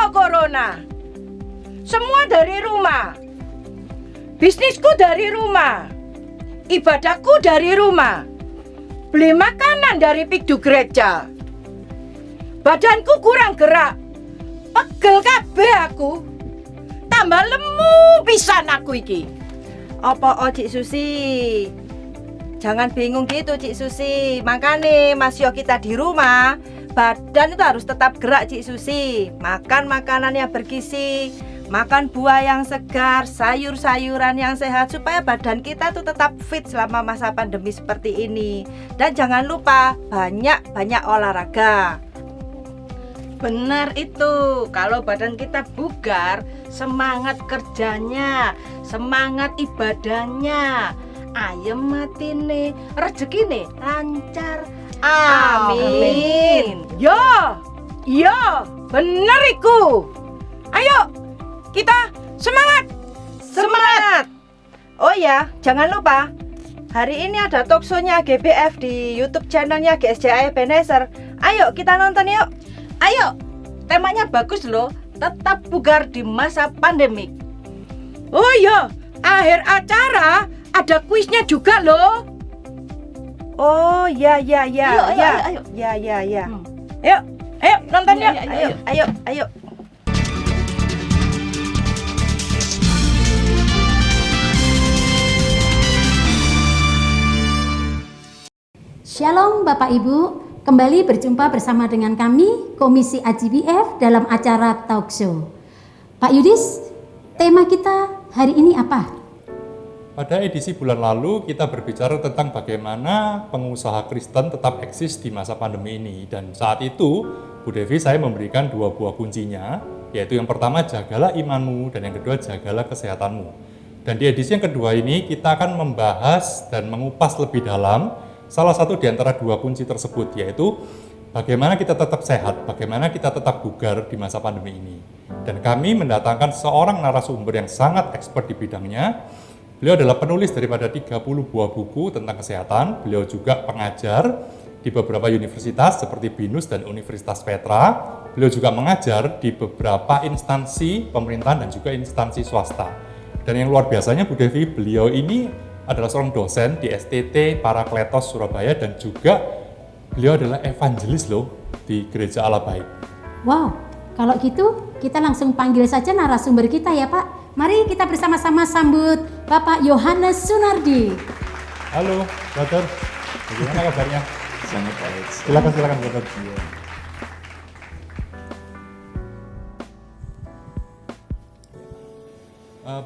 Halo Corona. Semua dari rumah. Bisnisku dari rumah. Ibadahku dari rumah. Beli makanan dari pikdu gereja. Badanku kurang gerak. Pegel kabeh aku. Tambah lemu pisan aku iki. Apa Cik Susi? Jangan bingung gitu Cik Susi. Makanya Mas Yo kita di rumah, badan itu harus tetap gerak Cik Susi. Makan makanan yang bergizi, makan buah yang segar, sayur-sayuran yang sehat, supaya badan kita tuh tetap fit selama masa pandemi seperti ini. Dan jangan lupa banyak-banyak olahraga. Benar itu, kalau badan kita bugar, semangat kerjanya, semangat ibadahnya, ayem matine, rezekine lancar. Amin. Yo, bener iku. Ayo, kita semangat. Semangat! Oh ya, jangan lupa hari ini ada talkshow-nya GBF di YouTube channelnya GSJA Ebenezer. Ayo kita nonton yuk. Ayo, temanya bagus loh, tetap bugar di masa pandemik. Oh iya, akhir acara ada kuisnya juga loh. Oh ya. Ayo. Ya. Ayo nonton yuk. Ayo. Shalom Bapak Ibu, kembali berjumpa bersama dengan kami Komisi AJBF dalam acara Talk Show. Pak Yudis, tema kita hari ini apa? Pada edisi bulan lalu kita berbicara tentang bagaimana pengusaha Kristen tetap eksis di masa pandemi ini. Dan saat itu Bu Devi saya memberikan 2 buah kuncinya, yaitu yang pertama jagalah imanmu dan yang kedua jagalah kesehatanmu. Dan di edisi yang kedua ini kita akan membahas dan mengupas lebih dalam salah satu di antara 2 kunci tersebut, yaitu bagaimana kita tetap sehat, bagaimana kita tetap bugar di masa pandemi ini. Dan kami mendatangkan seorang narasumber yang sangat expert di bidangnya. Beliau adalah penulis daripada 30 buah buku tentang kesehatan. Beliau juga pengajar di beberapa universitas seperti BINUS dan Universitas Petra. Beliau juga mengajar di beberapa instansi pemerintahan dan juga instansi swasta. Dan yang luar biasanya Bu Devi, beliau ini adalah seorang dosen di STT Parakletos Surabaya dan juga beliau adalah evangelis loh di Gereja Allah Baik. Wow, kalau gitu kita langsung panggil saja narasumber kita ya Pak. Mari kita bersama-sama sambut Bapak Yohanes Sunardi. Halo, Brother. Bagaimana kabarnya? Sangat baik. Silakan, Brother.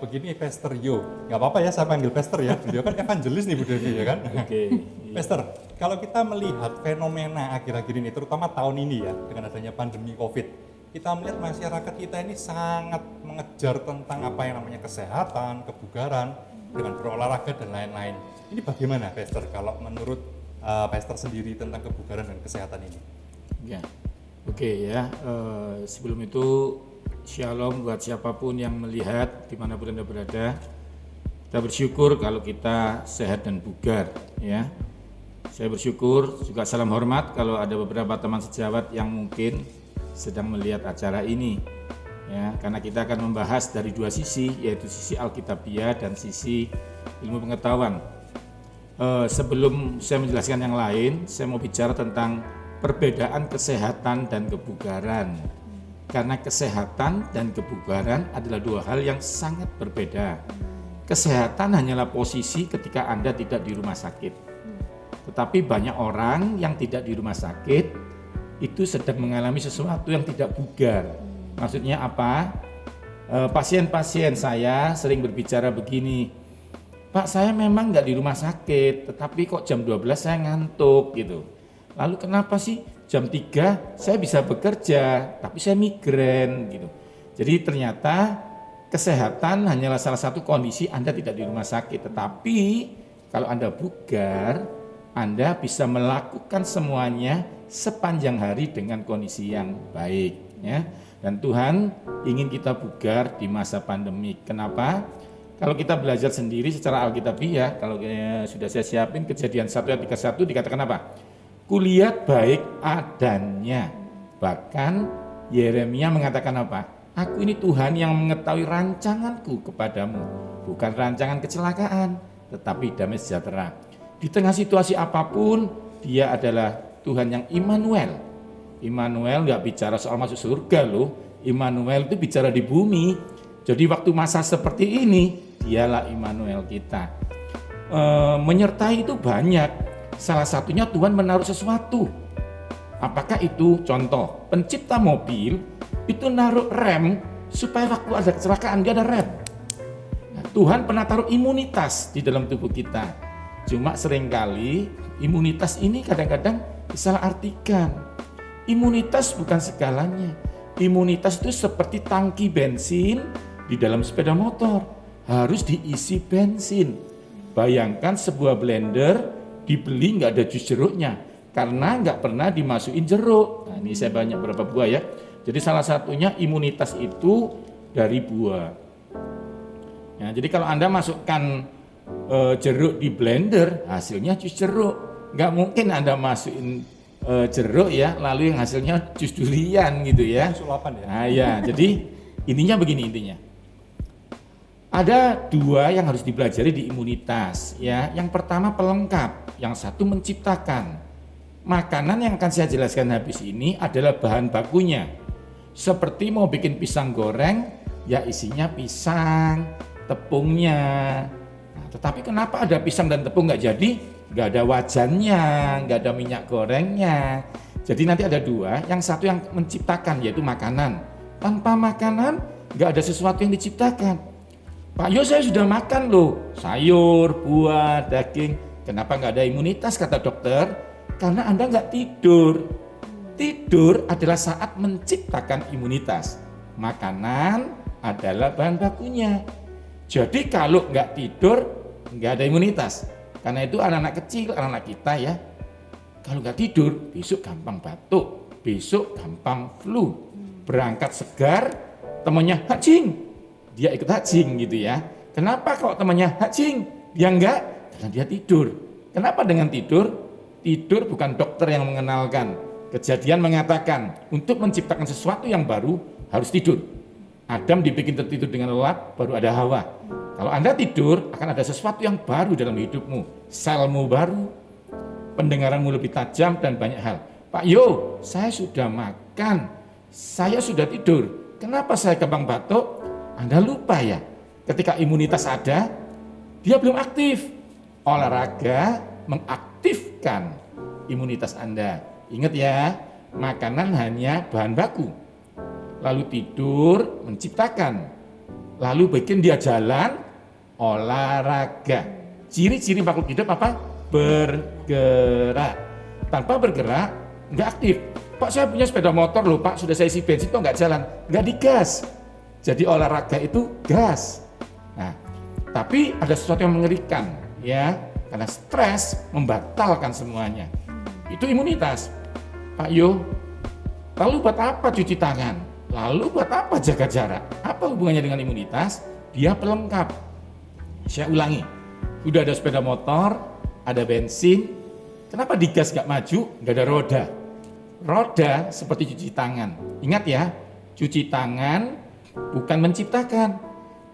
Begini, Pastor Yo. Nggak apa-apa ya saya panggil Pastor ya. Beliau kan evangelis nih Bu Devi ya kan? Oke. Pastor, kalau kita melihat fenomena akhir-akhir ini, terutama tahun ini ya, dengan adanya pandemi COVID, kita melihat masyarakat kita ini sangat mengejar tentang apa yang namanya kesehatan, kebugaran, dengan berolahraga dan lain-lain. Ini bagaimana Pastor kalau menurut Pastor sendiri tentang kebugaran dan kesehatan ini? Ya, oke ya. Sebelum itu shalom buat siapapun yang melihat dimanapun Anda berada. Kita bersyukur kalau kita sehat dan bugar ya. Saya bersyukur, juga salam hormat kalau ada beberapa teman sejawat yang mungkin sedang melihat acara ini ya, karena kita akan membahas dari 2 sisi, yaitu sisi Alkitabiah dan sisi ilmu pengetahuan. Sebelum saya menjelaskan yang lain, saya mau bicara tentang perbedaan kesehatan dan kebugaran, karena kesehatan dan kebugaran adalah 2 hal yang sangat berbeda. Kesehatan hanyalah posisi ketika Anda tidak di rumah sakit, tetapi banyak orang yang tidak di rumah sakit itu sedang mengalami sesuatu yang tidak bugar. Maksudnya apa? Pasien-pasien saya sering berbicara begini, Pak, saya memang nggak di rumah sakit, tetapi kok jam 12 saya ngantuk gitu. Lalu kenapa sih jam 3 saya bisa bekerja, tapi saya migrain gitu. Jadi ternyata kesehatan hanyalah salah satu kondisi Anda tidak di rumah sakit, tetapi kalau Anda bugar, Anda bisa melakukan semuanya sepanjang hari dengan kondisi yang baik ya. Dan Tuhan ingin kita bugar di masa pandemi. Kenapa? Kalau kita belajar sendiri secara Alkitabiah, kalau sudah saya siapin Kejadian 1 ayat 31 dikatakan apa? Kulihat baik adanya, bahkan Yeremia mengatakan apa? Aku ini Tuhan yang mengetahui rancanganku kepadamu, bukan rancangan kecelakaan, tetapi damai sejahtera. Di tengah situasi apapun, Dia adalah Tuhan yang Immanuel. Immanuel nggak bicara soal masuk surga loh. Immanuel itu bicara di bumi. Jadi waktu masa seperti ini, Dialah Immanuel kita. Menyertai itu banyak. Salah satunya Tuhan menaruh sesuatu. Apakah itu? Contoh, pencipta mobil itu naruh rem supaya waktu ada kecelakaan dia ada rem. Nah, Tuhan pernah taruh imunitas di dalam tubuh kita. Cuma seringkali imunitas ini kadang-kadang disalahartikan. Imunitas bukan segalanya. Imunitas itu seperti tangki bensin di dalam sepeda motor. Harus diisi bensin. Bayangkan sebuah blender dibeli nggak ada jus jeruknya karena nggak pernah dimasukin jeruk. Nah, ini saya banyak berapa buah ya. Jadi salah satunya imunitas itu dari buah. Ya, jadi kalau Anda masukkan jeruk di blender, hasilnya jus jeruk. Nggak mungkin Anda masukin jeruk ya, lalu yang hasilnya jus durian gitu ya. Sulapan ya. Nah ya, jadi intinya begini intinya. Ada dua yang harus dipelajari di imunitas ya. Yang pertama pelengkap, yang satu menciptakan. Makanan yang akan saya jelaskan habis ini adalah bahan bakunya. Seperti mau bikin pisang goreng, ya isinya pisang, tepungnya. Nah, tetapi kenapa ada pisang dan tepung nggak jadi? Nggak ada wajannya, nggak ada minyak gorengnya. Jadi nanti ada dua, yang satu yang menciptakan yaitu makanan. Tanpa makanan nggak ada sesuatu yang diciptakan. Pak Yo, saya sudah makan loh, sayur, buah, daging. Kenapa nggak ada imunitas kata dokter? Karena Anda nggak tidur. Tidur adalah saat menciptakan imunitas. Makanan adalah bahan bakunya. Jadi kalau nggak tidur, nggak ada imunitas. Karena itu anak-anak kecil, anak-anak kita ya, kalau nggak tidur, besok gampang batuk, besok gampang flu. Berangkat segar, temannya hacing. Dia ikut hacing gitu ya. Kenapa kalau temannya hacing? Dia enggak? Karena dia tidur. Kenapa dengan tidur? Tidur bukan dokter yang mengenalkan. Kejadian mengatakan untuk menciptakan sesuatu yang baru harus tidur. Adam dibikin tertidur dengan lelap, baru ada Hawa. Kalau Anda tidur akan ada sesuatu yang baru dalam hidupmu. Selmu baru, pendengaranmu lebih tajam dan banyak hal. Pak Yo, saya sudah makan, saya sudah tidur. Kenapa saya gampang batuk? Anda lupa ya, ketika imunitas ada, dia belum aktif. Olahraga mengaktifkan imunitas Anda. Ingat ya, makanan hanya bahan baku. Lalu tidur, menciptakan. Lalu bikin dia jalan, olahraga. Ciri-ciri makhluk hidup apa? Bergerak. Tanpa bergerak, nggak aktif. Pak, saya punya sepeda motor loh Pak, sudah saya isi bensin kok nggak jalan. Nggak digas. Jadi olahraga itu gas. Nah, tapi ada sesuatu yang mengerikan ya, karena stres membatalkan semuanya. Itu imunitas. Pak Yo, lalu buat apa cuci tangan? Lalu buat apa jaga jarak? Apa hubungannya dengan imunitas? Dia pelengkap. Saya ulangi, udah ada sepeda motor, ada bensin, kenapa digas gak maju? Gak ada roda. Roda seperti cuci tangan. Ingat ya, cuci tangan bukan menciptakan,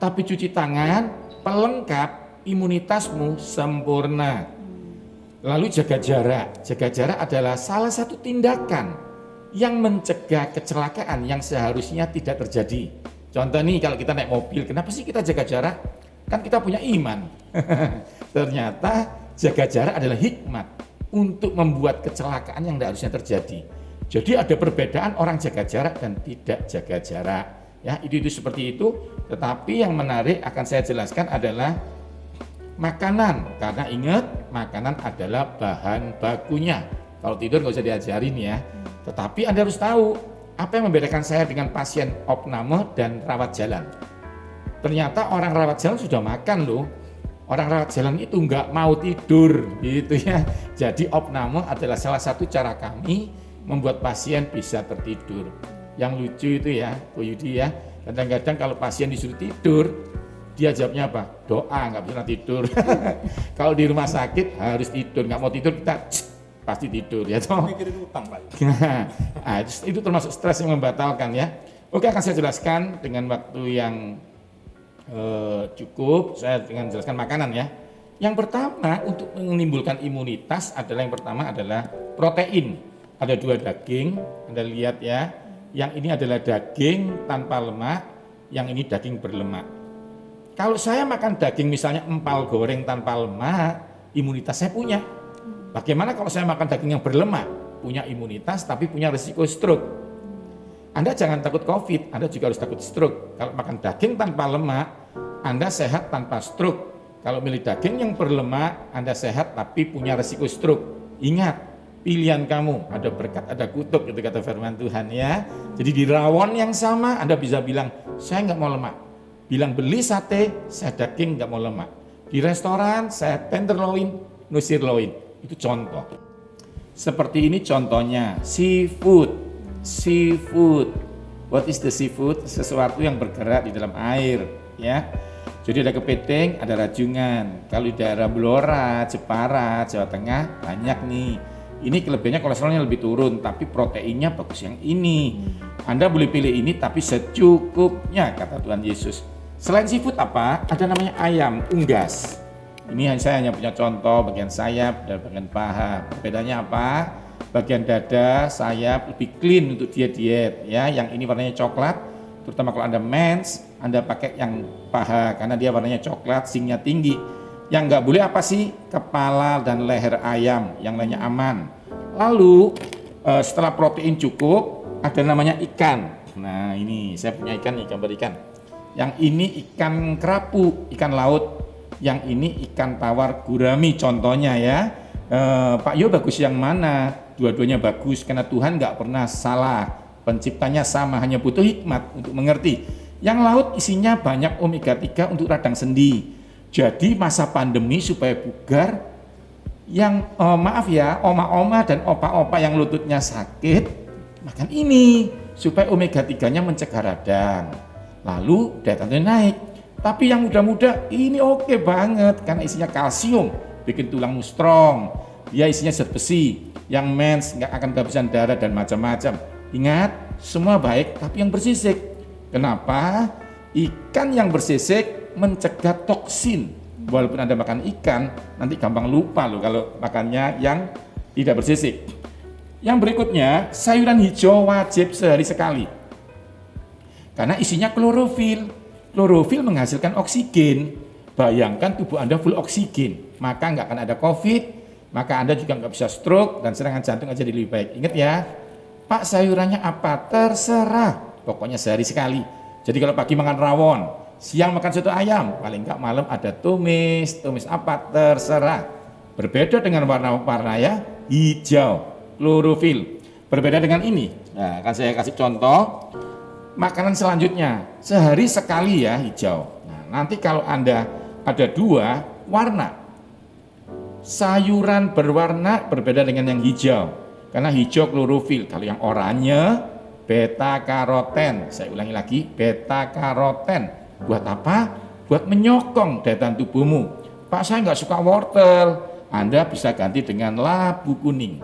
tapi cuci tangan pelengkap imunitasmu sempurna. Lalu jaga jarak. Jaga jarak adalah salah satu tindakan yang mencegah kecelakaan yang seharusnya tidak terjadi. Contoh nih, kalau kita naik mobil, kenapa sih kita jaga jarak? Kan kita punya iman. Ternyata jaga jarak adalah hikmat untuk membuat kecelakaan yang tidak harusnya terjadi. Jadi ada perbedaan orang jaga jarak dan tidak jaga jarak. Ya, itu seperti itu. Tetapi yang menarik akan saya jelaskan adalah makanan. Karena ingat, makanan adalah bahan bakunya. Kalau tidur nggak usah diajarin ya. Tetapi Anda harus tahu apa yang membedakan saya dengan pasien opname dan rawat jalan. Ternyata orang rawat jalan sudah makan loh. Orang rawat jalan itu nggak mau tidur gitu ya. Jadi opname adalah salah satu cara kami membuat pasien bisa tertidur. Yang lucu itu ya, Bu Yudi ya, kadang-kadang kalau pasien disuruh tidur, dia jawabnya apa? Doa, nggak bisa tidur. Kalau di rumah sakit harus tidur, nggak mau tidur kita pasti tidur ya toh. Mikirin utang, Pak. Nah, itu termasuk stres yang membatalkan ya. Oke, akan saya jelaskan dengan waktu yang cukup. Saya dengan jelaskan makanan ya. Yang pertama untuk menimbulkan imunitas adalah yang pertama adalah protein. Ada 2 daging, Anda lihat ya. Yang ini adalah daging tanpa lemak, yang ini daging berlemak. Kalau saya makan daging misalnya empal goreng tanpa lemak, imunitas saya punya. Bagaimana kalau saya makan daging yang berlemak? Punya imunitas tapi punya risiko stroke. Anda jangan takut COVID, Anda juga harus takut stroke. Kalau makan daging tanpa lemak, Anda sehat tanpa stroke. Kalau milih daging yang berlemak, Anda sehat tapi punya risiko stroke. Ingat, pilihan kamu, ada berkat, ada kutuk, itu kata firman Tuhan ya. Jadi di rawon yang sama, Anda bisa bilang, saya nggak mau lemak. Bilang beli sate, saya daging nggak mau lemak. Di restoran, saya tenderloin, no sirloin. Itu contoh. Seperti ini contohnya, seafood. What is the seafood? Sesuatu yang bergerak di dalam air, ya. Jadi ada kepiting, ada rajungan. Kalau di daerah Blora, Jepara, Jawa Tengah banyak nih. Ini kelebihannya kolesterolnya lebih turun, tapi proteinnya bagus yang ini. Anda boleh pilih ini, tapi secukupnya, kata Tuhan Yesus. Selain seafood apa? Ada namanya ayam unggas. Ini saya hanya punya contoh bagian sayap dan bagian paha. Bedanya apa? Bagian dada, sayap lebih clean untuk diet ya. Yang ini warnanya coklat, terutama kalau Anda mens, Anda pakai yang paha karena dia warnanya coklat, zinc-nya tinggi. Yang nggak boleh apa sih? Kepala dan leher ayam, yang lainnya aman. Lalu setelah protein cukup, ada namanya ikan. Nah ini saya punya ikan nih, gambar ikan. Yang ini ikan kerapu, ikan laut. Yang ini ikan tawar gurami contohnya ya. Pak Yo bagus yang mana? Dua-duanya bagus karena Tuhan nggak pernah salah. Penciptanya sama, hanya butuh hikmat untuk mengerti. Yang laut isinya banyak omega 3 untuk radang sendi. Jadi masa pandemi supaya bugar, yang maaf ya, oma-oma dan opa-opa yang lututnya sakit, makan ini supaya omega 3-nya mencegah radang. Lalu daya tahannya naik. Tapi yang muda-muda ini oke banget karena isinya kalsium, bikin tulangmu strong. Dia isinya zat besi, yang mens nggak akan kehabisan darah dan macam-macam. Ingat, semua baik tapi yang bersisik. Kenapa? Ikan yang bersisik mencegah toksin. Walaupun Anda makan ikan, nanti gampang lupa loh kalau makannya yang tidak bersisik. Yang berikutnya, sayuran hijau wajib sehari sekali. Karena isinya klorofil. Klorofil menghasilkan oksigen. Bayangkan tubuh Anda full oksigen, maka nggak akan ada COVID, maka Anda juga nggak bisa stroke dan serangan jantung aja lebih baik. Ingat ya, Pak sayurannya apa? Terserah, pokoknya sehari sekali. Jadi kalau pagi makan rawon, siang makan soto ayam, paling nggak malam ada tumis apa? Terserah. Berbeda dengan warna-warna ya, hijau, klorofil. Berbeda dengan ini. Nah, akan saya kasih contoh. Makanan selanjutnya, sehari sekali ya hijau. Nah, nanti kalau Anda ada 2 warna, sayuran berwarna berbeda dengan yang hijau. Karena hijau klorofil, kalau yang oranye beta karoten. Saya ulangi lagi, beta karoten. Buat apa? Buat menyokong daya tahan tubuhmu. Pak saya nggak suka wortel, Anda bisa ganti dengan labu kuning.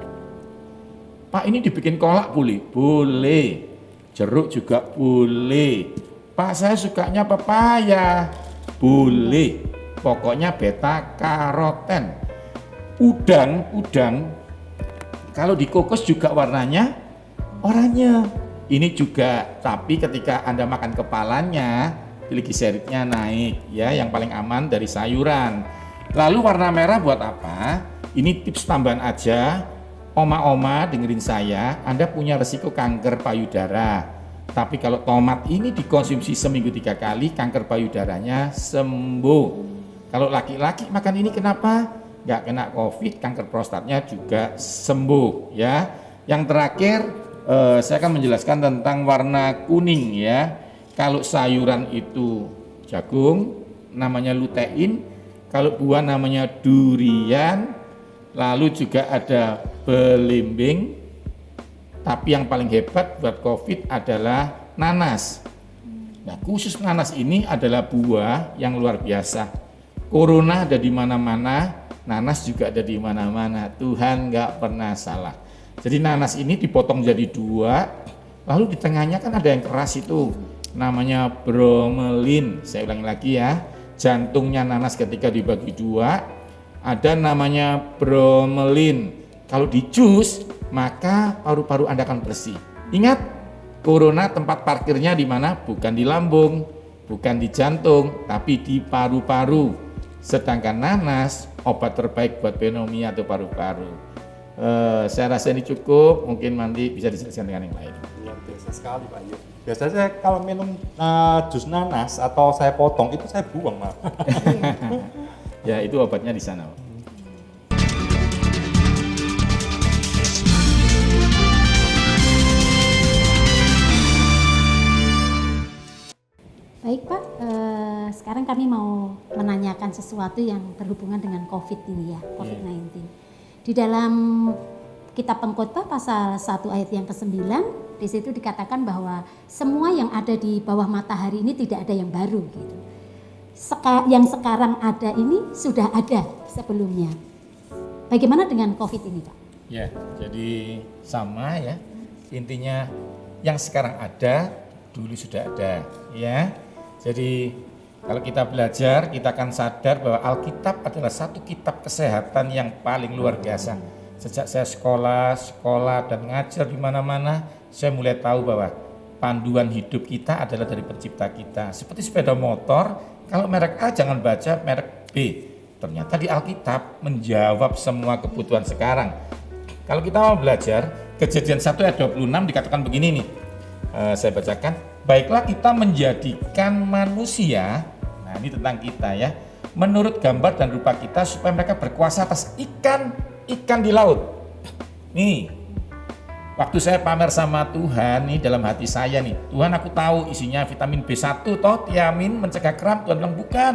Pak ini dibikin kolak boleh? Boleh. Jeruk juga boleh. Pak saya sukanya pepaya. Boleh. Pokoknya beta karoten. Udang kalau dikukus juga warnanya oranye. Ini juga, tapi ketika Anda makan kepalanya, trigliseridnya naik ya, yang paling aman dari sayuran. Lalu warna merah buat apa? Ini tips tambahan aja. Oma-oma dengerin saya, Anda punya resiko kanker payudara. Tapi kalau tomat ini dikonsumsi seminggu 3 kali, kanker payudaranya sembuh. Kalau laki-laki makan ini kenapa? Nggak kena COVID, kanker prostatnya juga sembuh ya. Yang terakhir, saya akan menjelaskan tentang warna kuning ya. Kalau sayuran itu jagung, namanya lutein. Kalau buah namanya durian. Lalu juga ada belimbing, tapi yang paling hebat buat COVID adalah nanas. Nah, khusus nanas ini adalah buah yang luar biasa. Corona ada di mana-mana, nanas juga ada di mana-mana. Tuhan nggak pernah salah. Jadi nanas ini dipotong jadi 2, lalu di tengahnya kan ada yang keras itu, namanya bromelin. Saya ulangi lagi ya, jantungnya nanas ketika dibagi 2, ada namanya bromelin. Kalau di jus, maka paru-paru Anda akan bersih. Ingat, corona tempat parkirnya di mana? Bukan di lambung, bukan di jantung, tapi di paru-paru. Sedangkan nanas, obat terbaik buat pneumonia atau paru-paru. Saya rasa ini cukup, mungkin nanti bisa diselesaikan dengan yang lain. Luar biasa sekali Pak Yu. Biasanya saya kalau minum jus nanas atau saya potong, itu saya buang Pak. Ya, itu obatnya di sana. Baik Pak, sekarang kami mau menanyakan sesuatu yang berhubungan dengan COVID ini ya, COVID-19. Di dalam Kitab Pengkhotbah pasal 1 ayat yang ke-9, di situ dikatakan bahwa semua yang ada di bawah matahari ini tidak ada yang baru gitu. Yang sekarang ada ini sudah ada sebelumnya. Bagaimana dengan COVID ini Pak? Ya, jadi sama ya. Intinya yang sekarang ada, dulu sudah ada ya. Jadi kalau kita belajar, kita akan sadar bahwa Alkitab adalah satu kitab kesehatan yang paling luar biasa. Sejak saya sekolah dan ngajar di mana-mana, saya mulai tahu bahwa panduan hidup kita adalah dari pencipta kita. Seperti sepeda motor, kalau merek A jangan baca merek B. Ternyata di Alkitab menjawab semua kebutuhan sekarang. Kalau kita mau belajar, Kejadian 1 ayat 26 dikatakan begini nih. Saya bacakan, baiklah kita menjadikan manusia, nah ini tentang kita ya, menurut gambar dan rupa kita supaya mereka berkuasa atas ikan di laut. Nih, waktu saya pamer sama Tuhan nih dalam hati saya nih, Tuhan aku tahu isinya vitamin B1 toh, tiamin mencegah kram. Tuhan bilang bukan.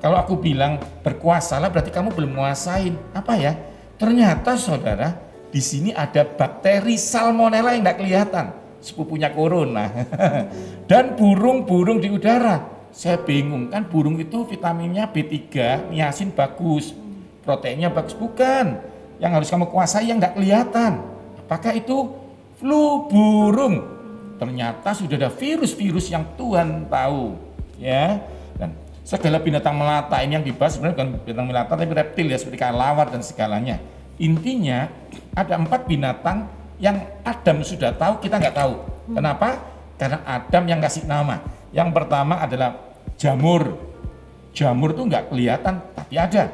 Kalau aku bilang berkuasalah berarti kamu belum menguasain. Apa ya? Ternyata saudara, di sini ada bakteri salmonella yang tidak kelihatan, sepupunya corona. Dan burung-burung di udara. Saya bingung kan, burung itu vitaminnya B3, niacin bagus, proteinnya bagus, bukan. Yang harus kamu kuasai yang tidak kelihatan. Apakah itu flu burung? Ternyata sudah ada virus-virus yang Tuhan tahu, ya. Dan segala binatang melata ini yang dibahas sebenarnya bukan binatang melata tapi reptil ya, seperti kelawar dan segalanya. Intinya ada 4 binatang yang Adam sudah tahu, kita nggak tahu. Kenapa? Karena Adam yang kasih nama. Yang pertama adalah jamur. Jamur itu nggak kelihatan tapi ada.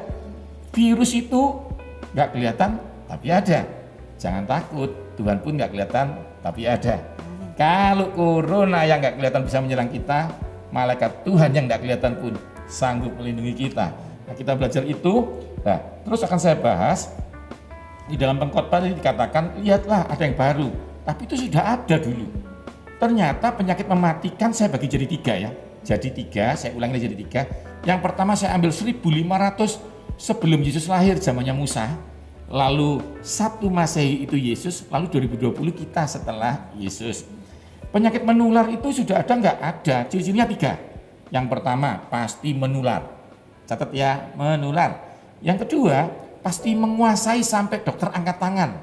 Virus itu nggak kelihatan tapi ada. Jangan takut, Tuhan pun nggak kelihatan tapi ada. Kalau corona yang nggak kelihatan bisa menyerang kita, malaikat Tuhan yang nggak kelihatan pun sanggup melindungi kita. Nah, kita belajar itu. Nah, terus akan saya bahas di dalam Pengkhotbah ini dikatakan, lihatlah ada yang baru, tapi itu sudah ada dulu. Ternyata penyakit mematikan saya bagi jadi 3 ya. Jadi 3, saya ulangi jadi 3. Yang pertama saya ambil 1500 sebelum Yesus lahir, zamannya Musa. Lalu 1 Masehi itu Yesus, lalu 2020 kita setelah Yesus. Penyakit menular itu sudah ada nggak? Ada, ciri-cirinya 3. Yang pertama pasti menular. Catat ya, menular. Yang kedua pasti menguasai sampai dokter angkat tangan,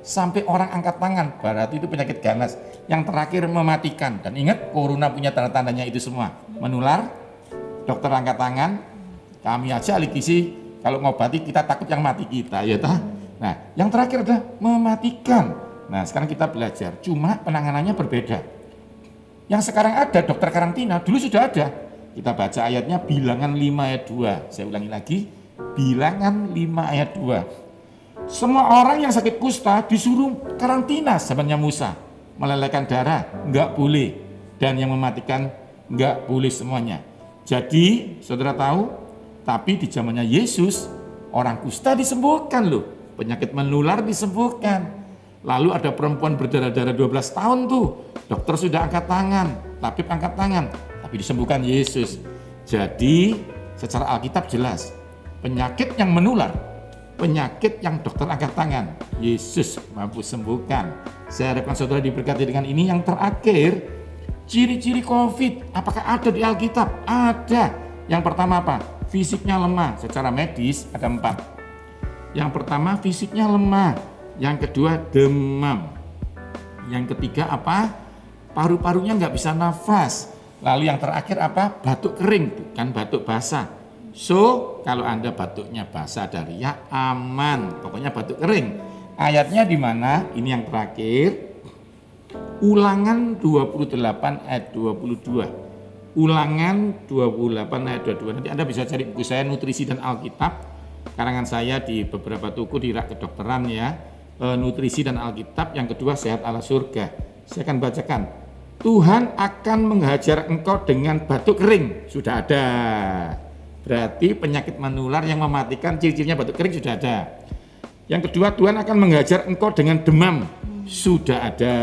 sampai orang angkat tangan, berarti itu penyakit ganas. Yang terakhir mematikan. Dan ingat, corona punya tanda-tandanya itu semua, menular, dokter angkat tangan. Kami aja ahli gizi kalau ngobati kita takut yang mati kita, ya tah. Nah, yang terakhir adalah mematikan. Nah, sekarang kita belajar, cuma penanganannya berbeda. Yang sekarang ada dokter karantina, dulu sudah ada. Kita baca ayatnya Bilangan 5 ayat 2. Saya ulangi lagi, Bilangan 5 ayat 2. Semua orang yang sakit kusta disuruh karantina zamannya Musa. Melelehkan darah enggak boleh, dan yang mematikan enggak boleh semuanya. Jadi saudara tahu, tapi di zamannya Yesus orang kusta disembuhkan loh, penyakit menular disembuhkan. Lalu ada perempuan berdarah-darah 12 tahun tuh, dokter sudah angkat tangan, tabib angkat tangan, tapi disembuhkan Yesus. Jadi secara Alkitab jelas, penyakit yang menular, penyakit yang dokter angkat tangan, Yesus mampu sembuhkan. Saya harapkan saudara diberkati dengan ini. Yang terakhir, ciri-ciri COVID, apakah ada di Alkitab? Ada. Yang pertama apa? Fisiknya lemah. Secara medis ada 4. Yang pertama fisiknya lemah, yang kedua demam, yang ketiga apa? Paru-parunya nggak bisa nafas. Lalu yang terakhir apa? Batuk kering, bukan batuk basah. So, kalau Anda batuknya basah dari ya aman, pokoknya batuk kering. Ayatnya di mana? Ini yang terakhir. Ulangan 28 ayat 22. Ulangan 28 ayat 22. Nanti Anda bisa cari buku saya Nutrisi dan Alkitab. Karangan saya di beberapa toko di rak kedokteran ya. Nutrisi dan Alkitab. Yang kedua Sehat ala Surga. Saya akan bacakan. Tuhan akan menghajar engkau dengan batuk kering. Sudah ada. Berarti penyakit menular yang mematikan, ciri-cirinya batuk kering sudah ada. Yang kedua, Tuhan akan menghajar engkau dengan demam. Sudah ada.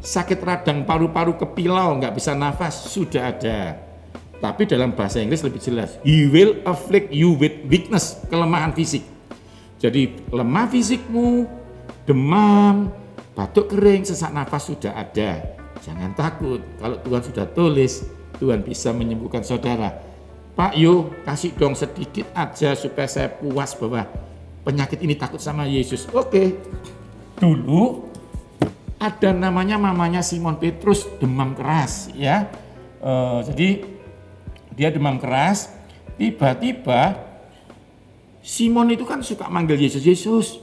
Sakit radang paru-paru, kepilau, nggak bisa nafas, sudah ada. Tapi dalam bahasa Inggris lebih jelas. He will afflict you with weakness, kelemahan fisik. Jadi lemah fisikmu, demam, batuk kering, sesak nafas sudah ada. Jangan takut, kalau Tuhan sudah tulis, Tuhan bisa menyembuhkan saudara. Pak Yo, kasih dong sedikit aja supaya saya puas bahwa penyakit ini takut sama Yesus. Oke. Dulu ada namanya mamanya Simon Petrus demam keras ya. Jadi dia demam keras. Tiba-tiba Simon itu kan suka manggil Yesus, Yesus,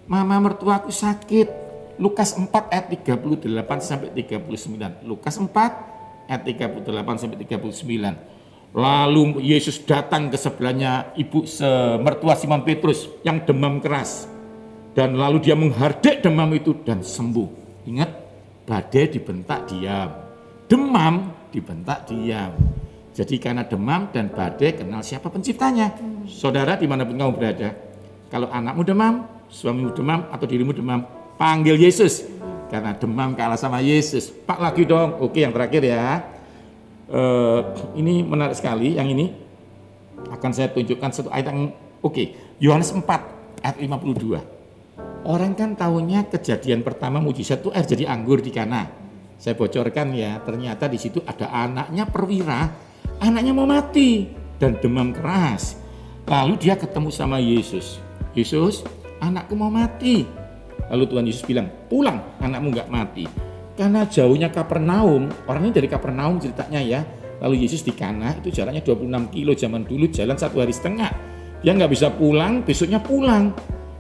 mama mertuaku sakit. Lukas 4 ayat 38 sampai 39. Lukas 4 ayat 38 sampai 39. Lalu Yesus datang ke sebelahnya ibu mertua Simon Petrus yang demam keras. Dan lalu dia menghardik demam itu dan sembuh. Ingat, badai dibentak diam. Demam dibentak diam. Jadi karena demam dan badai kenal siapa penciptanya. Saudara dimanapun kamu berada. Kalau anakmu demam, suamimu demam, atau dirimu demam, panggil Yesus. Karena demam kalah sama Yesus. Pak lagi dong. Oke, yang terakhir ya. Ini menarik sekali. Yang ini akan saya tunjukkan satu ayat yang oke. Yohanes 4 ayat 52. Orang kan tahunya kejadian pertama mujizat itu air jadi anggur di Kana. Saya bocorkan ya. Ternyata di situ ada anaknya perwira. Anaknya mau mati dan demam keras. Lalu dia ketemu sama Yesus. Yesus, anakku mau mati. Lalu Tuhan Yesus bilang, pulang, anakmu nggak mati. Karena jauhnya Kapernaum, orangnya dari Kapernaum ceritanya ya. Lalu Yesus di Kana, itu jaraknya 26 kilo zaman dulu, jalan 1 hari setengah. Dia nggak bisa pulang, besoknya pulang.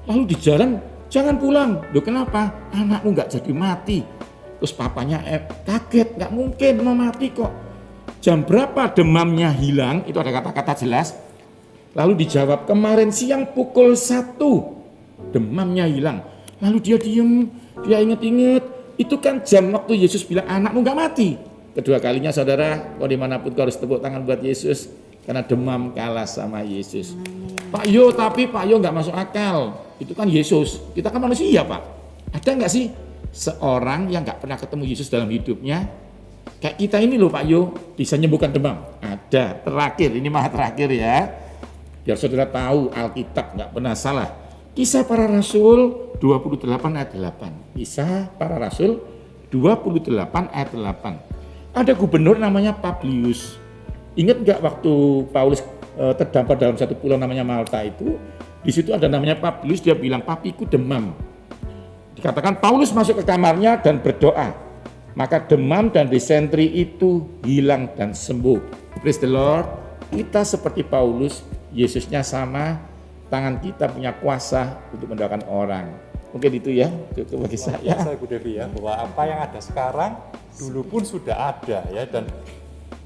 Lalu di jalan, jangan pulang. Loh kenapa? Anakmu nggak jadi mati. Terus papanya kaget, nggak mungkin mau mati kok. Jam berapa demamnya hilang, itu ada kata-kata jelas. Lalu dijawab, kemarin siang pukul 1, demamnya hilang. Lalu dia diem, dia inget-inget, itu kan jam waktu Yesus bilang anakmu gak mati. Kedua kalinya saudara, kalau dimanapun kau harus tepuk tangan buat Yesus, karena demam kalah sama Yesus. Pak Yo, tapi Pak Yo gak masuk akal, itu kan Yesus, kita kan manusia Pak. Ada gak sih seorang yang gak pernah ketemu Yesus dalam hidupnya, kayak kita ini loh Pak Yo, bisa nyembuhkan demam? Ada, terakhir, ini malah terakhir ya. Biar saudara tahu Alkitab gak pernah salah. Kisah para Rasul 28 ayat 8. Kisah para Rasul 28 ayat 8. Ada gubernur namanya Publius. Ingat nggak waktu Paulus terdampar dalam satu pulau namanya Malta itu? Di situ ada namanya Publius, dia bilang papiku demam. Dikatakan Paulus masuk ke kamarnya dan berdoa. Maka demam dan disentri itu hilang dan sembuh. Praise the Lord. Kita seperti Paulus, Yesusnya sama. Tangan kita punya kuasa untuk mendoakan orang. Mungkin itu ya, itu bagi saya. Saya Bu Devi ya, bahwa apa yang ada sekarang dulu pun sudah ada ya. Dan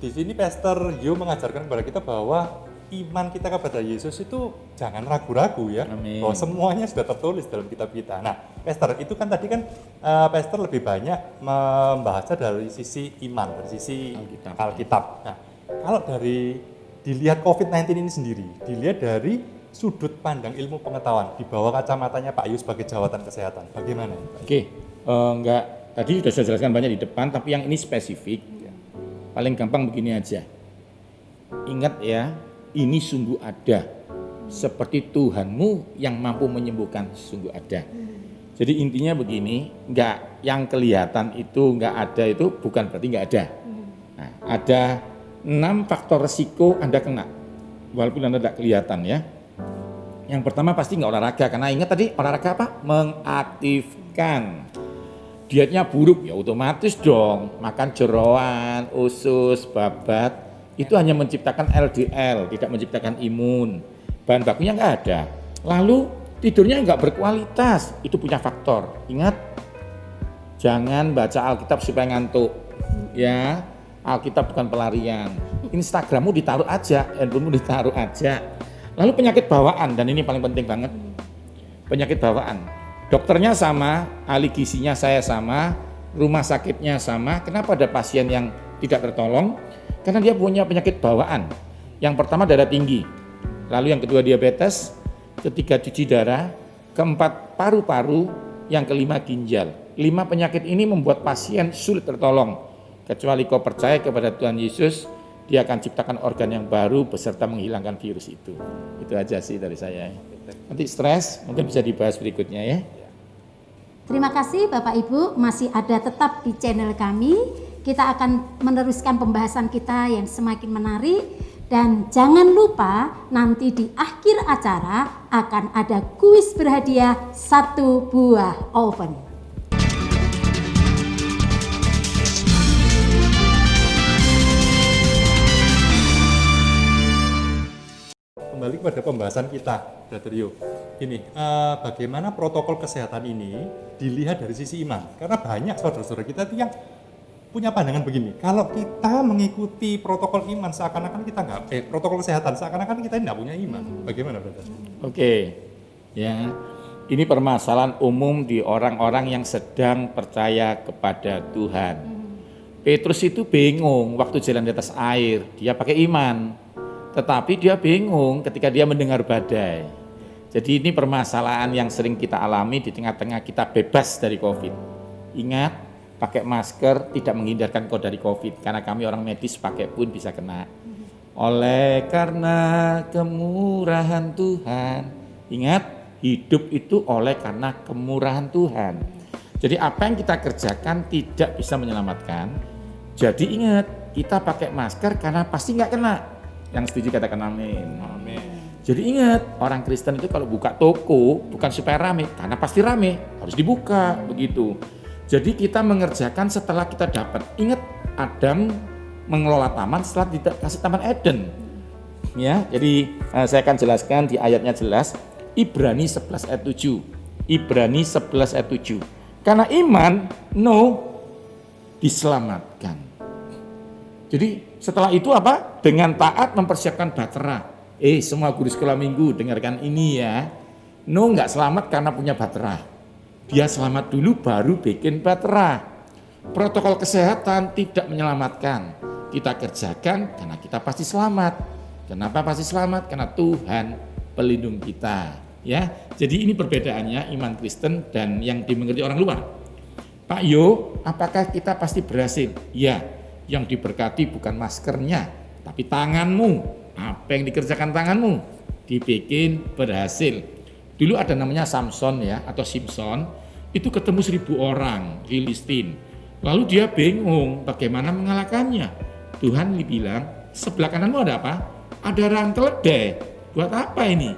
di sini Pastor Yo mengajarkan kepada kita bahwa iman kita kepada Yesus itu jangan ragu-ragu ya. Amin. Bahwa semuanya sudah tertulis dalam kitab kita. Nah, Pastor itu kan tadi kan Pastor lebih banyak membahasnya dari sisi iman, dari sisi Alkitab. Nah, kalau dari dilihat COVID-19 ini sendiri, dilihat dari sudut pandang ilmu pengetahuan di bawah kacamatanya Pak Yu sebagai jawatan kesehatan, bagaimana? Oke, enggak, tadi sudah saya jelaskan banyak di depan, tapi yang ini spesifik. Paling gampang begini aja. Ingat ya, ini sungguh ada. Seperti Tuhanmu yang mampu menyembuhkan, sungguh ada. Jadi intinya begini, enggak yang kelihatan itu enggak ada itu bukan berarti enggak ada. Nah, ada 6 faktor resiko Anda kena, walaupun Anda tidak kelihatan ya. Yang pertama pasti nggak olahraga, karena ingat tadi olahraga apa? Mengaktifkan. Dietnya buruk, ya otomatis dong makan jeroan, usus, babat, itu hanya menciptakan LDL, tidak menciptakan imun. Bahan bakunya nggak ada. Lalu tidurnya nggak berkualitas, itu punya faktor. Ingat, jangan baca Alkitab supaya ngantuk. Ya, Alkitab bukan pelarian. Instagrammu ditaruh aja, handphonemu ditaruh aja. Lalu penyakit bawaan, dan ini paling penting banget. Penyakit bawaan. Dokternya sama, ahli gizinya saya sama, rumah sakitnya sama. Kenapa ada pasien yang tidak tertolong? Karena dia punya penyakit bawaan. Yang pertama darah tinggi, lalu yang kedua diabetes, ketiga cuci darah, keempat paru-paru, yang kelima ginjal. 5 penyakit ini membuat pasien sulit tertolong. Kecuali kau percaya kepada Tuhan Yesus, dia akan ciptakan organ yang baru beserta menghilangkan virus itu. Itu aja sih dari saya. Nanti stres mungkin bisa dibahas berikutnya ya. Terima kasih Bapak Ibu, masih ada tetap di channel kami. Kita akan meneruskan pembahasan kita yang semakin menarik. Dan jangan lupa nanti di akhir acara akan ada kuis berhadiah 1 buah oven. Kembali kepada pembahasan kita, Brother Yo. Ini, bagaimana protokol kesehatan ini dilihat dari sisi iman? Karena banyak saudara-saudara kita yang punya pandangan begini, kalau kita mengikuti protokol iman seakan-akan kita protokol kesehatan seakan-akan kita tidak punya iman. Bagaimana, Brother? Oke, ya, ini permasalahan umum di orang-orang yang sedang percaya kepada Tuhan. Petrus itu bingung waktu jalan di atas air, dia pakai iman. Tetapi dia bingung ketika dia mendengar badai. Jadi ini permasalahan yang sering kita alami di tengah-tengah kita bebas dari COVID. Ingat, pakai masker tidak menghindarkan kau dari COVID. Karena kami orang medis pakai pun bisa kena. Oleh karena kemurahan Tuhan. Ingat, hidup itu oleh karena kemurahan Tuhan. Jadi apa yang kita kerjakan tidak bisa menyelamatkan. Jadi ingat, kita pakai masker karena pasti nggak kena. Yang setuju katakan amin. Amin. Jadi ingat, orang Kristen itu kalau buka toko bukan supaya rame, karena pasti rame, harus dibuka begitu. Jadi kita mengerjakan setelah kita dapat. Ingat, Adam mengelola taman setelah dikasih taman Eden. Ya, jadi saya akan jelaskan di ayatnya jelas. Ibrani 11 ayat 7. Ibrani 11 ayat 7. Karena iman, diselamatkan. Jadi setelah itu apa? Dengan taat mempersiapkan batera. Semua guru sekolah minggu dengarkan ini ya. Nggak selamat karena punya batera. Dia selamat dulu baru bikin batera. Protokol kesehatan tidak menyelamatkan. Kita kerjakan karena kita pasti selamat. Kenapa pasti selamat? Karena Tuhan pelindung kita. Ya, jadi ini perbedaannya iman Kristen dan yang dimengerti orang luar. Pak Yo, apakah kita pasti berhasil? Ya, yang diberkati bukan maskernya, tapi tanganmu. Apa yang dikerjakan tanganmu dibikin berhasil. Dulu ada namanya Samson ya, atau Simpson. Itu ketemu 1000 orang Filistin. Lalu dia bingung bagaimana mengalahkannya. Tuhan bilang, sebelah kananmu ada apa? Ada rahang keledai. Buat apa ini?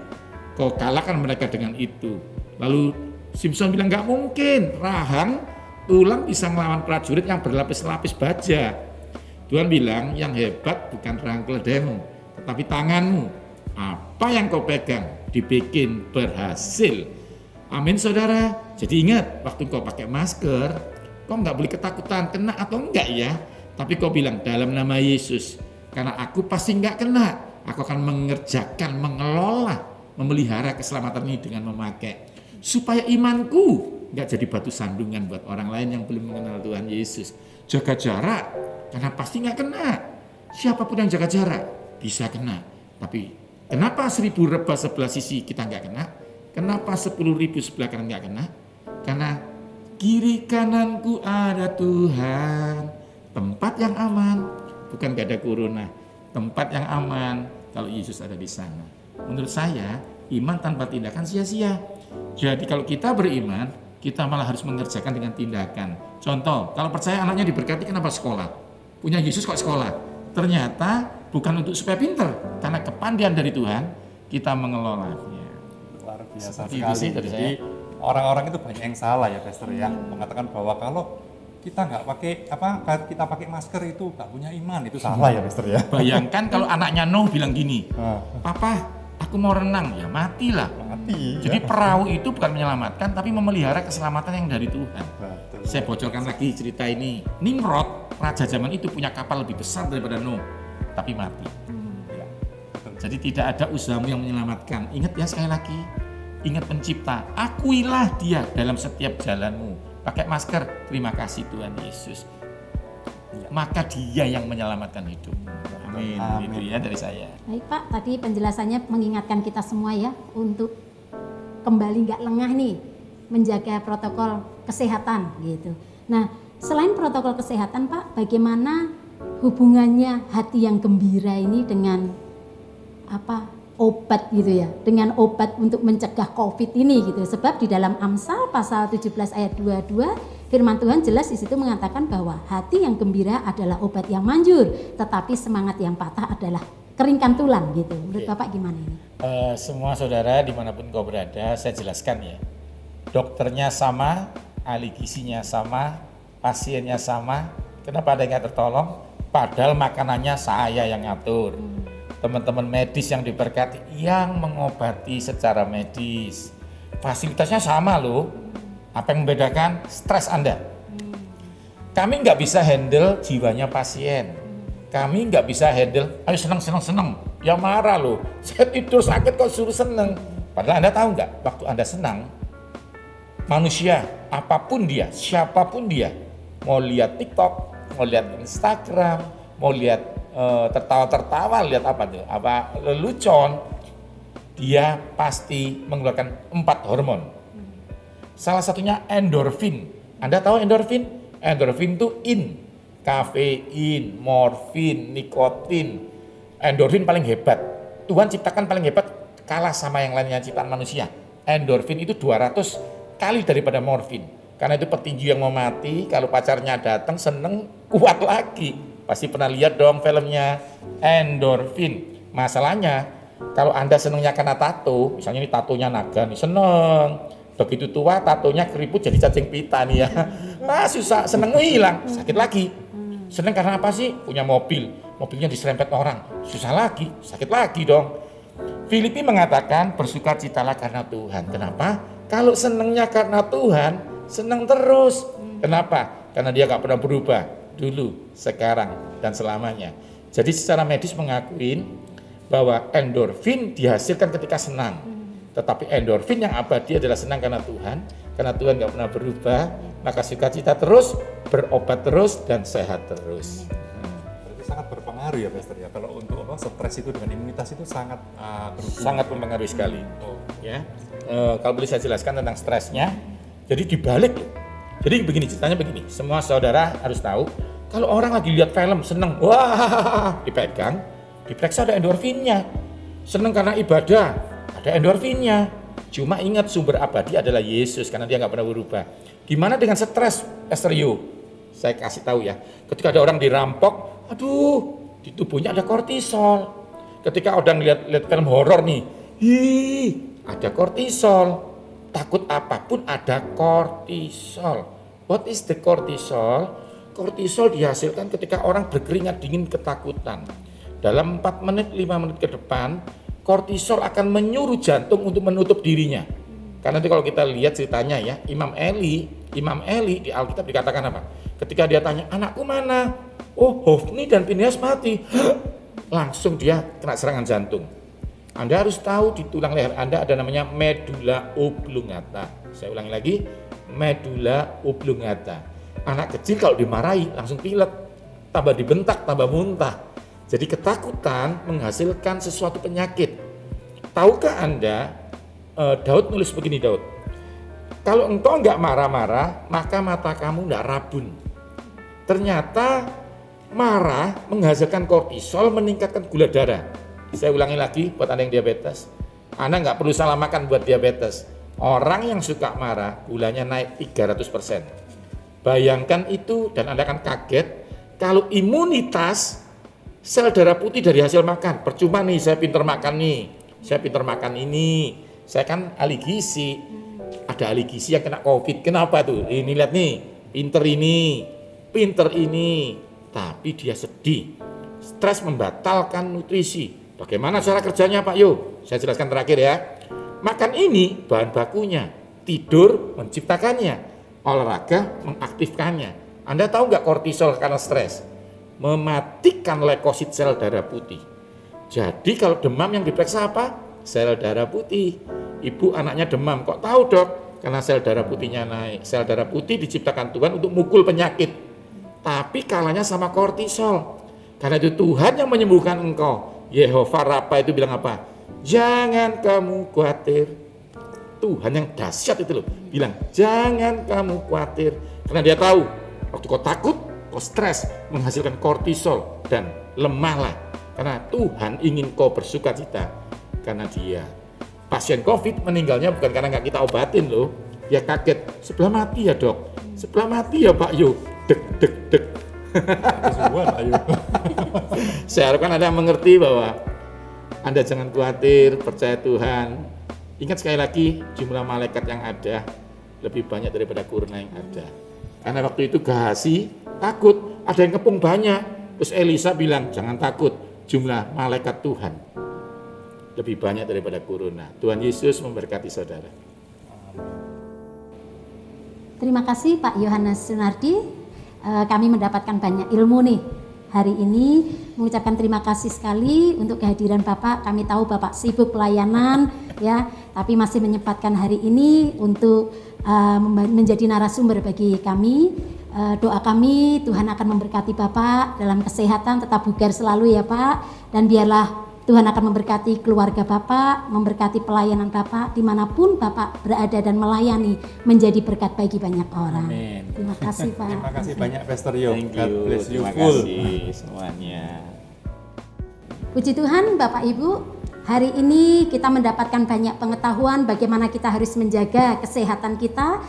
Kau kalahkan mereka dengan itu. Lalu Simpson bilang, gak mungkin. Rahang tulang bisa melawan prajurit yang berlapis-lapis baja. Tuhan bilang, yang hebat bukan rahang keledaimu, tetapi tanganmu. Apa yang kau pegang dibikin berhasil. Amin saudara. Jadi ingat, waktu kau pakai masker, kau nggak boleh ketakutan kena atau enggak ya. Tapi kau bilang dalam nama Yesus, karena aku pasti nggak kena. Aku akan mengerjakan, mengelola, memelihara keselamatan ini dengan memakai. Supaya imanku nggak jadi batu sandungan buat orang lain yang belum mengenal Tuhan Yesus. Jaga jarak, karena pasti nggak kena. Siapapun yang jaga jarak bisa kena. Tapi kenapa 1000 rebah sebelah sisi kita nggak kena? Kenapa 10.000 sebelah kanan nggak kena? Karena kiri kananku ada Tuhan, tempat yang aman, bukan gak ada corona, tempat yang aman kalau Yesus ada di sana. Menurut saya, iman tanpa tindakan sia-sia. Jadi kalau kita beriman, kita malah harus mengerjakan dengan tindakan. Contoh, kalau percaya anaknya diberkati, kenapa sekolah? Punya Yesus kok sekolah? Ternyata bukan untuk supaya pinter, karena kepandian dari Tuhan kita mengelolanya. biasa Seperti itu sekali. sih dari Jadi orang-orang itu banyak yang salah ya, Pastor ya, mengatakan bahwa kalau kita nggak pakai kita pakai masker itu nggak punya iman, itu salah ya, Pastor ya. Bayangkan kalau anaknya Nuh bilang gini, Nah, Papa, aku mau renang, ya matilah. mati. Jadi perahu itu bukan menyelamatkan, tapi memelihara keselamatan yang dari Tuhan. Betul. Saya bocorkan lagi cerita ini. Nimrod, raja zaman itu punya kapal lebih besar daripada Nuh, tapi mati. Ya, betul. Jadi tidak ada usahamu yang menyelamatkan. Ingat ya sekali lagi, ingat pencipta. Akuilah dia dalam setiap jalanmu. Pakai masker, terima kasih Tuhan Yesus. Maka dia yang menyelamatkan hidup. Amin. Amin. Itu ya dari saya. Baik Pak, tadi penjelasannya mengingatkan kita semua ya untuk kembali nggak lengah nih menjaga protokol kesehatan gitu. Nah, selain protokol kesehatan Pak, bagaimana hubungannya hati yang gembira ini dengan obat gitu ya, dengan obat untuk mencegah COVID ini gitu. Sebab di dalam Amsal pasal 17 ayat 22 firman Tuhan jelas di situ mengatakan bahwa hati yang gembira adalah obat yang manjur, tetapi semangat yang patah adalah keringkan tulang gitu. Menurut Bapak gimana ini? Semua saudara dimanapun kau berada, saya jelaskan ya. Dokternya sama, ahli gizinya sama, pasiennya sama. Kenapa ada yang nggak tertolong? Padahal makanannya saya yang ngatur. Teman-teman medis yang diberkati, yang mengobati secara medis. Fasilitasnya sama loh. Apa yang membedakan? Stres Anda. Kami nggak bisa handle jiwanya pasien. Kami nggak bisa handle, ayo seneng. Ya marah loh, saya tidur sakit kok suruh seneng. Padahal Anda tahu nggak, waktu Anda senang, manusia, apapun dia, siapapun dia, mau lihat TikTok, mau lihat Instagram, mau lihat tertawa-tertawa, lihat apa tuh, lelucon, dia pasti mengeluarkan 4 hormon. Salah satunya endorfin. Anda tahu endorfin? Endorfin itu kafein, morfin, nikotin. Endorfin paling hebat. Tuhan ciptakan paling hebat, kalah sama yang lainnya ciptaan manusia. Endorfin itu 200 kali daripada morfin. Karena itu petinju yang mau mati, kalau pacarnya datang seneng, kuat lagi. Pasti pernah lihat dong filmnya endorfin. Masalahnya, kalau Anda senengnya karena tato, misalnya ini tatonya naga nih, seneng. Begitu tua tatonya keriput jadi cacing pita nih ya. Nah susah, seneng hilang, sakit lagi. Seneng karena apa sih? Punya mobil, mobilnya diserempet orang, susah lagi, sakit lagi dong. Filipi mengatakan bersukacitalah karena Tuhan. Kenapa? Kalau senengnya karena Tuhan, seneng terus. Kenapa? Karena dia gak pernah berubah. Dulu, sekarang, dan selamanya. Jadi secara medis mengakuin bahwa endorfin dihasilkan ketika senang. Tetapi endorfin yang abadi adalah senang karena Tuhan gak pernah berubah, maka sukacita terus, berobat terus, dan sehat terus. Berarti sangat berpengaruh ya, Pastor ya. Kalau untuk stres itu dengan imunitas itu sangat berhubungan. Sangat mempengaruhi sekali. Oh. Ya, kalau boleh saya jelaskan tentang stresnya. Jadi dibalik loh. Jadi begini ceritanya begini. Semua saudara harus tahu, kalau orang lagi lihat film seneng, wah, dipegang, diperiksa ada endorfinnya. Seneng karena ibadah, ada endorfinnya. Cuma ingat sumber abadi adalah Yesus karena dia nggak pernah berubah. Gimana dengan stres, Pastor Yu? Saya kasih tahu ya. Ketika ada orang dirampok, aduh, di tubuhnya ada kortisol. Ketika orang lihat film horor nih, ada kortisol. Takut apapun ada kortisol. What is the cortisol? Kortisol dihasilkan ketika orang berkeringat dingin ketakutan. Dalam 4 menit, 5 menit ke depan, kortisol akan menyuruh jantung untuk menutup dirinya. Karena itu kalau kita lihat ceritanya ya, Imam Eli di Alkitab dikatakan apa? Ketika dia tanya, anakku mana? Oh, Hofni dan Pinehas mati. Langsung dia kena serangan jantung. Anda harus tahu di tulang leher Anda ada namanya medula oblongata. Saya ulangi lagi, medula oblongata. Anak kecil kalau dimarahi langsung pilek, tambah dibentak, tambah muntah. Jadi ketakutan menghasilkan sesuatu penyakit. Tahukah Anda, Daud nulis begini Daud, kalau engkau enggak marah-marah, maka mata kamu enggak rabun. Ternyata marah menghasilkan kortisol, meningkatkan gula darah. Saya ulangi lagi buat Anda yang diabetes. Anda nggak perlu salah makan buat diabetes. Orang yang suka marah, gulanya naik 300%. Bayangkan itu dan Anda akan kaget kalau imunitas sel darah putih dari hasil makan. Percuma nih saya pinter makan nih, saya pinter makan ini. Saya kan ahli gizi. Ada ahli gizi yang kena COVID. Kenapa tuh? Ini lihat nih, pinter ini. Tapi dia sedih. Stres membatalkan nutrisi. Bagaimana cara kerjanya Pak Yo? Saya jelaskan terakhir ya. Makan ini bahan bakunya. Tidur menciptakannya. Olahraga mengaktifkannya. Anda tahu nggak kortisol karena stres? Mematikan leukosit sel darah putih. Jadi kalau demam yang diperiksa apa? Sel darah putih. Ibu anaknya demam, kok tahu dok? Karena sel darah putihnya naik. Sel darah putih diciptakan Tuhan untuk mukul penyakit. Tapi kalahnya sama kortisol. Karena itu Tuhan yang menyembuhkan engkau. Yehova Rafa itu bilang apa? Jangan kamu khawatir. Tuhan yang dahsyat itu loh. Bilang, jangan kamu khawatir. Karena dia tahu, waktu kau takut, kau stres, menghasilkan kortisol. Dan lemahlah. Karena Tuhan ingin kau bersukacita. Karena dia pasien COVID meninggalnya bukan karena nggak kita obatin loh. Dia kaget, sebelah mati ya dok, sebelah mati ya Pak Yo. Dek. Saya harapkan Anda mengerti bahwa Anda jangan khawatir, percaya Tuhan. Ingat sekali lagi, jumlah malaikat yang ada lebih banyak daripada kurna yang ada. Karena waktu itu Gahasi takut, ada yang ngepung banyak. Terus Elisa bilang, jangan takut, jumlah malaikat Tuhan lebih banyak daripada kuruna. Tuhan Yesus memberkati saudara. Terima kasih Pak Yohanes Sunardi. Kami mendapatkan banyak ilmu nih hari ini. Mengucapkan terima kasih sekali untuk kehadiran Bapak. Kami tahu Bapak sibuk pelayanan ya, tapi masih menyempatkan hari ini untuk menjadi narasumber bagi kami. Doa kami Tuhan akan memberkati Bapak dalam kesehatan, tetap bugar selalu ya Pak. Dan biarlah Tuhan akan memberkati keluarga Bapak, memberkati pelayanan Bapak dimanapun Bapak berada dan melayani, menjadi berkat bagi banyak orang. Amin. Terima kasih Pak. Terima kasih banyak Pastor Yo. Thank God you. bless you Terima full. kasih semuanya. Puji Tuhan Bapak Ibu, hari ini kita mendapatkan banyak pengetahuan bagaimana kita harus menjaga kesehatan kita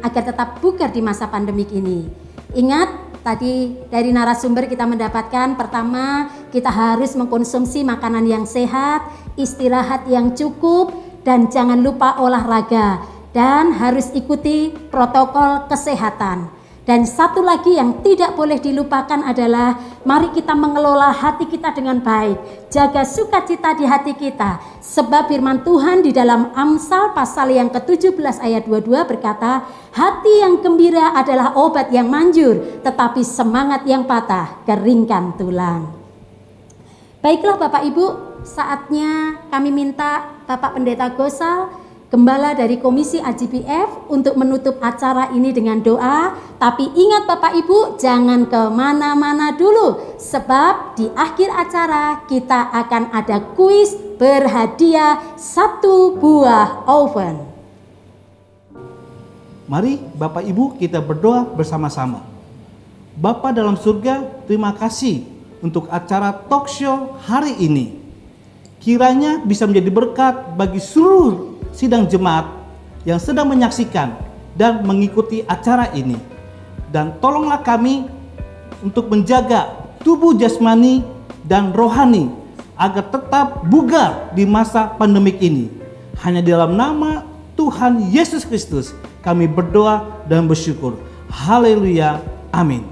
agar tetap bugar di masa pandemik ini. Ingat, tadi dari narasumber kita mendapatkan pertama, kita harus mengkonsumsi makanan yang sehat, istirahat yang cukup, dan jangan lupa olahraga. Dan harus ikuti protokol kesehatan. Dan satu lagi yang tidak boleh dilupakan adalah mari kita mengelola hati kita dengan baik. Jaga sukacita di hati kita. Sebab firman Tuhan di dalam Amsal pasal yang ke-17 ayat 22 berkata, hati yang gembira adalah obat yang manjur, tetapi semangat yang patah keringkan tulang. Baiklah Bapak Ibu, saatnya kami minta Bapak Pendeta Gosal, Gembala dari Komisi AJBF untuk menutup acara ini dengan doa. Tapi ingat Bapak Ibu, jangan kemana-mana dulu. Sebab di akhir acara kita akan ada kuis berhadiah 1 buah oven. Mari Bapak Ibu kita berdoa bersama-sama. Bapa dalam surga, terima kasih untuk acara talk show hari ini. Kiranya bisa menjadi berkat bagi seluruh sidang jemaat yang sedang menyaksikan dan mengikuti acara ini. Dan tolonglah kami untuk menjaga tubuh jasmani dan rohani agar tetap bugar di masa pandemik ini. Hanya dalam nama Tuhan Yesus Kristus kami berdoa dan bersyukur. Haleluya. Amin.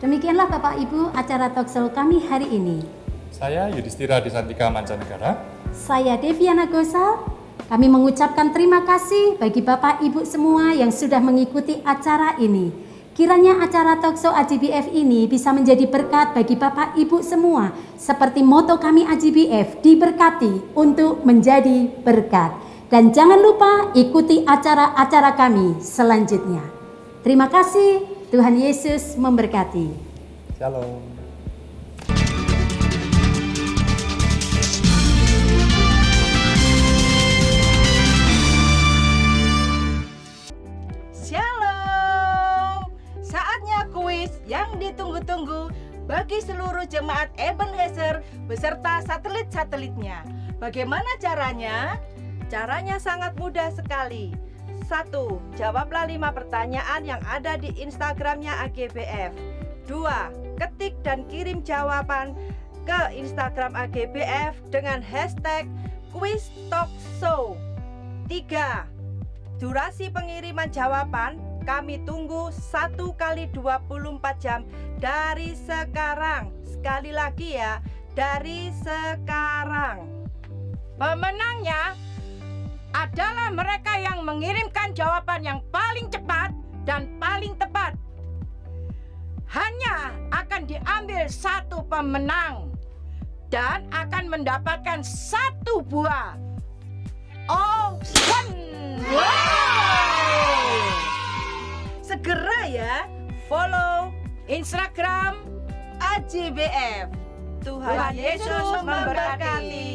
Demikianlah Bapak Ibu acara talk show kami hari ini. Saya Yudhistira Desantika Mancanegara. Saya Deviana Gosal. Kami mengucapkan terima kasih bagi Bapak Ibu semua yang sudah mengikuti acara ini. Kiranya acara talk show AJBF ini bisa menjadi berkat bagi Bapak Ibu semua. Seperti moto kami AJBF, diberkati untuk menjadi berkat. Dan jangan lupa ikuti acara-acara kami selanjutnya. Terima kasih, Tuhan Yesus memberkati. Shalom. Yang ditunggu-tunggu bagi seluruh jemaat Ebenezer beserta satelit-satelitnya. Bagaimana caranya? Caranya sangat mudah sekali. 1. Jawablah 5 pertanyaan yang ada di Instagramnya AGBF. 2. Ketik dan kirim jawaban ke Instagram AGBF dengan hashtag Quiz Talk Show. 3. Durasi pengiriman jawaban kami tunggu 1 kali 24 jam dari sekarang. Sekali lagi ya, dari sekarang. Pemenangnya adalah mereka yang mengirimkan jawaban yang paling cepat dan paling tepat. Hanya akan diambil 1 pemenang dan akan mendapatkan 1 buah oven. Segera ya, follow Instagram AJBF. Tuhan Yesus memberkati.